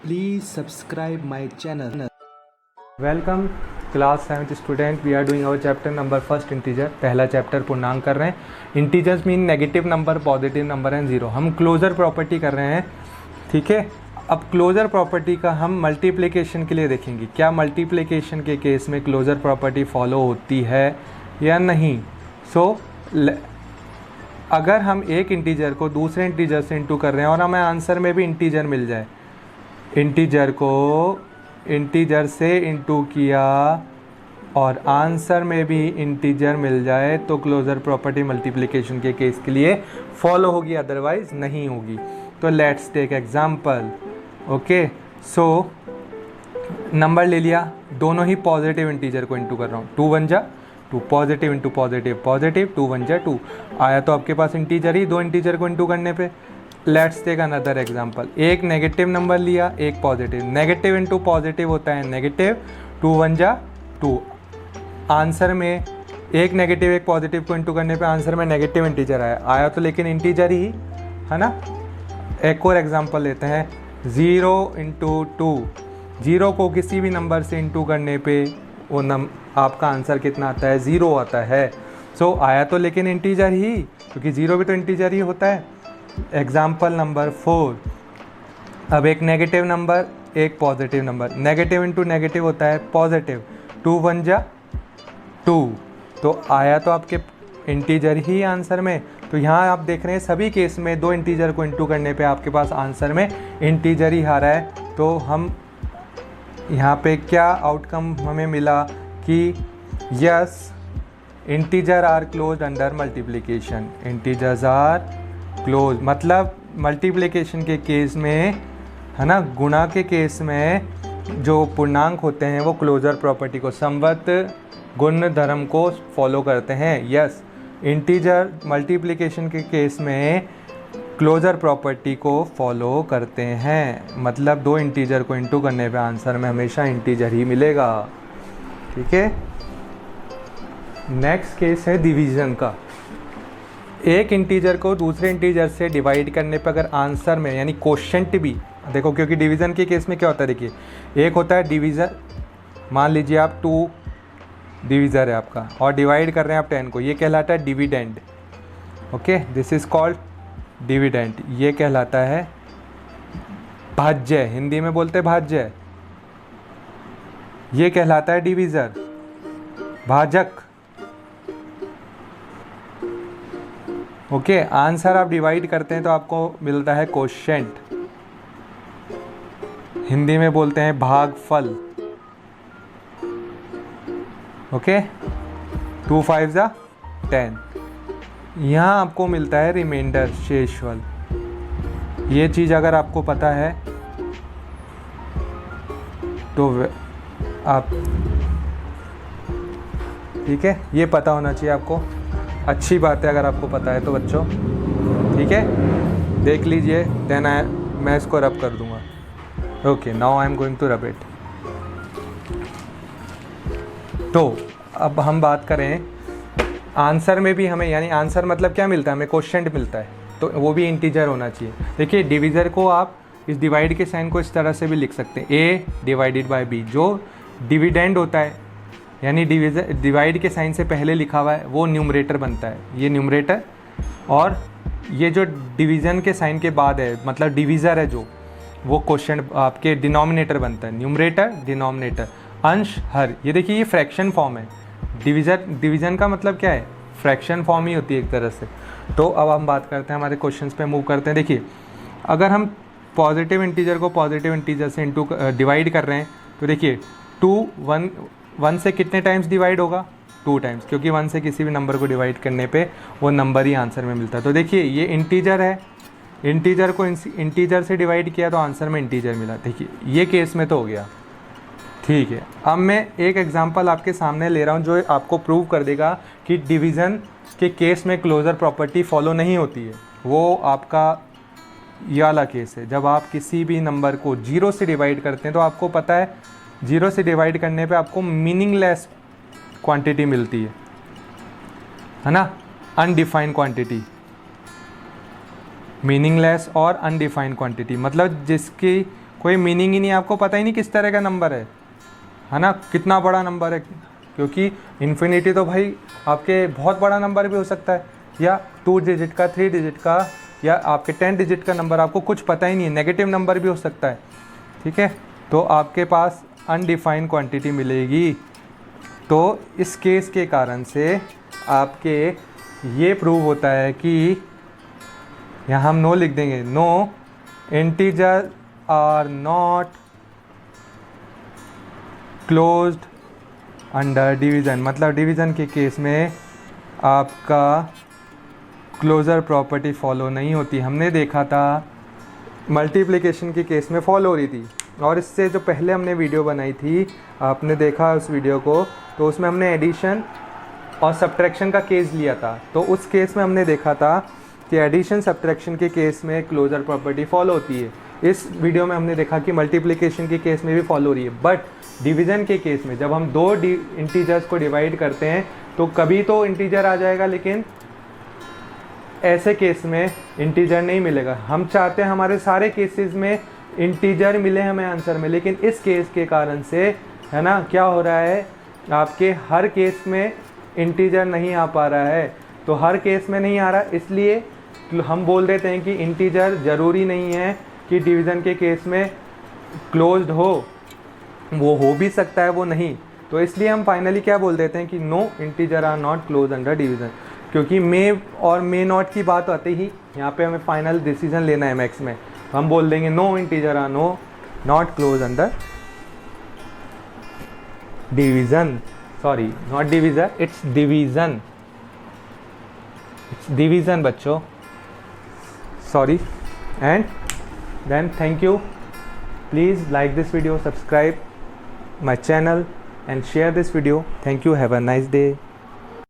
Please subscribe my channel. Welcome class 7th student. We are doing our chapter number first integer. पहला chapter पूर्णांक कर रहे हैं। Integers mean negative number, positive number and zero. हम closure property कर रहे हैं, ठीक है। अब क्लोजर प्रॉपर्टी का हम मल्टीप्लिकेशन के लिए देखेंगे, क्या मल्टीप्लिकेशन के केस में क्लोजर प्रॉपर्टी फॉलो होती है या नहीं। अगर हम एक इंटीजर को दूसरे इंटीजर से इंटू कर रहे हैं और हमें आंसर में भी इंटीजर मिल जाए, इंटीजर को इंटीजर से इंटू किया और आंसर में भी इंटीजर मिल जाए तो क्लोजर प्रॉपर्टी मल्टीप्लिकेशन के केस के लिए फॉलो होगी, अदरवाइज नहीं होगी। तो let's take example. Okay, so number ले लिया, दोनों ही पॉजिटिव इंटीजर को इंटू कर रहा हूँ। 2 1 जा 2, पॉजिटिव इंटू पॉजिटिव पॉजिटिव, 2 1 जा 2 आया। तो आपके पास इंटीजर ही, दो इंटीजर को इंटू करने पे। Let's take another example. एक नेगेटिव नंबर लिया, एक पॉजिटिव। नेगेटिव इंटू पॉजिटिव होता है नेगेटिव, 2 1 जा 2। आंसर में एक नेगेटिव एक पॉजिटिव को इंटू करने पे आंसर में नेगेटिव इंटीजर आया तो लेकिन इंटीजर ही है ना। एक और एग्जांपल लेते हैं, 0 इंटू 2। 0 को किसी भी नंबर से इंटू करने पे वो आपका आंसर कितना आता है, 0 आता है। सो आया तो लेकिन इंटीजर ही, क्योंकि 0 भी तो इंटीजर ही होता है। Example number 4। अब एक नेगेटिव नंबर एक positive number, negative into negative होता है पॉजिटिव, 2 1 जा 2। तो आया तो आपके इंटीजर ही आंसर में। तो यहाँ आप देख रहे हैं सभी केस में दो इंटीजर को इंटू करने पे आपके पास आंसर में इंटीजर ही आ रहा है। तो हम यहाँ पे क्या आउटकम हमें मिला कि yes, integer are close under multiplication. Integers are close मतलब मल्टीप्लिकेशन के केस में है ना, गुणा के केस में जो पूर्णांक होते हैं वो क्लोजर प्रॉपर्टी को, समवत गुण धर्म को फॉलो करते हैं। यस, इंटीजर मल्टीप्लिकेशन के केस में क्लोजर प्रॉपर्टी को फॉलो करते हैं। मतलब दो इंटीजर को इंटू करने पे आंसर में हमेशा इंटीजर ही मिलेगा, ठीक है। नेक्स्ट केस है डिवीज़न का। एक इंटीजर को दूसरे इंटीजर से डिवाइड करने पर अगर आंसर में यानी कोशेंट भी देखो, क्योंकि डिवीज़न के केस में क्या होता है, देखिए एक होता है डिवीज़र, मान लीजिए आप 2 डिवीज़र है आपका और डिवाइड कर रहे हैं आप 10 को, ये कहलाता है dividend. Okay, this is called dividend. ये कहलाता है भाज्य, हिंदी में बोलते हैं भाज्य। ये कहलाता है डिवीज़र, भाजक। ओके, आंसर आप डिवाइड करते हैं तो आपको मिलता है कोशेंट, हिंदी में बोलते हैं भागफल। ओके, 2 5 जा 10। यहाँ आपको मिलता है रिमाइंडर, शेषफल। ये चीज़ अगर आपको पता है तो आप, ठीक है, ये पता होना चाहिए आपको। अच्छी बात है अगर आपको पता है तो बच्चों, ठीक है, देख लीजिए। देन मैं इसको रब कर दूंगा। Okay, now I am going to rub it. तो अब हम बात करें आंसर में भी हमें, यानी आंसर मतलब क्या मिलता है हमें, कोशेंट मिलता है, तो वो भी इंटीजर होना चाहिए। देखिए डिवीज़र को आप इस डिवाइड के साइन को इस तरह से भी लिख सकते हैं, ए डिवाइडेड बाय बी। जो डिविडेंड होता है यानी डिवाइड के साइन से पहले लिखा हुआ है वो न्यूमरेटर बनता है, ये न्यूमरेटर। और ये जो डिवीज़न के साइन के बाद है मतलब डिवीज़र है जो, वो कोशेंट आपके डिनोमिनेटर बनता है, न्यूमरेटर डिनोमिनेटर, अंश हर। ये देखिए ये फ्रैक्शन फॉर्म है। डिवीज़न का मतलब क्या है, फ्रैक्शन फॉर्म ही होती है एक तरह से। तो अब हम बात करते हैं, हमारे क्वेश्चंस पे मूव करते हैं। देखिए अगर हम पॉजिटिव इंटीजर को पॉजिटिव इंटीजर से डिवाइड कर रहे हैं तो देखिए 2 1 से कितने टाइम्स डिवाइड होगा, 2 टाइम्स, क्योंकि 1 से किसी भी नंबर को डिवाइड करने पे वो नंबर ही आंसर में मिलता है। तो देखिए ये इंटीजर है, इंटीजर को इंटीजर से डिवाइड किया तो आंसर में इंटीजर मिला। देखिए ये केस में तो हो गया, ठीक है। अब मैं एक एग्जांपल आपके सामने ले रहा हूँ जो आपको प्रूव कर देगा कि डिवीज़न के केस में क्लोजर प्रॉपर्टी फॉलो नहीं होती है। वो आपका ये वाला केस है, जब आप किसी भी नंबर को 0 से डिवाइड करते हैं तो आपको पता है 0 से डिवाइड करने पे आपको मीनिंगलेस क्वांटिटी मिलती है ना, अनडिफाइंड क्वांटिटी। मीनिंगलेस और अनडिफाइंड क्वांटिटी मतलब जिसकी कोई मीनिंग ही नहीं, आपको पता ही नहीं किस तरह का नंबर है ना, कितना बड़ा नंबर है, क्योंकि इन्फिनिटी तो भाई आपके बहुत बड़ा नंबर भी हो सकता है, या 2 डिजिट का, 3 डिजिट का, या आपके 10 डिजिट का नंबर, आपको कुछ पता ही नहीं है, नेगेटिव नंबर भी हो सकता है, ठीक है। तो आपके पास अनडिफाइंड क्वांटिटी मिलेगी। तो इस केस के कारण से आपके ये प्रूव होता है कि यहाँ हम नो लिख देंगे, no integer are not closed under division, मतलब डिवीज़न के केस में आपका क्लोज़र प्रॉपर्टी फॉलो नहीं होती। हमने देखा था मल्टीप्लिकेशन के केस में फॉलो हो रही थी, और इससे जो पहले हमने वीडियो बनाई थी, आपने देखा उस वीडियो को, तो उसमें हमने एडिशन और सब्ट्रैक्शन का केस लिया था। तो उस केस में हमने देखा था कि एडिशन सब्ट्रैक्शन के केस में क्लोज़र प्रॉपर्टी फॉलो होती है। इस वीडियो में हमने देखा कि मल्टीप्लिकेशन के केस में भी फॉलो हो रही है, बट डिवीज़न के केस में जब हम 2 इंटीजर्स को डिवाइड करते हैं तो कभी तो इंटीजर आ जाएगा, लेकिन ऐसे केस में इंटीजर नहीं मिलेगा। हम चाहते हैं हमारे सारे केसेस में इंटीजर मिले हमें आंसर में, लेकिन इस केस के कारण से है ना क्या हो रहा है, आपके हर केस में इंटीजर नहीं आ पा रहा है। तो हर केस में नहीं आ रहा, इसलिए हम बोल देते हैं कि इंटीजर ज़रूरी नहीं है कि डिवीज़न के केस में क्लोज्ड हो, वो हो भी सकता है, वो नहीं। तो इसलिए हम फाइनली क्या बोल देते हैं कि no integer are not close under division, क्योंकि मे और मे नॉट की बात आते ही यहाँ पे हमें फाइनल डिसीजन लेना है मैक्स में, तो हम बोल देंगे no integer are not close under division, sorry not division, it's division, it's division बच्चों, sorry. And then thank you, please like this video, subscribe my channel and share this video. Thank you, have a nice day.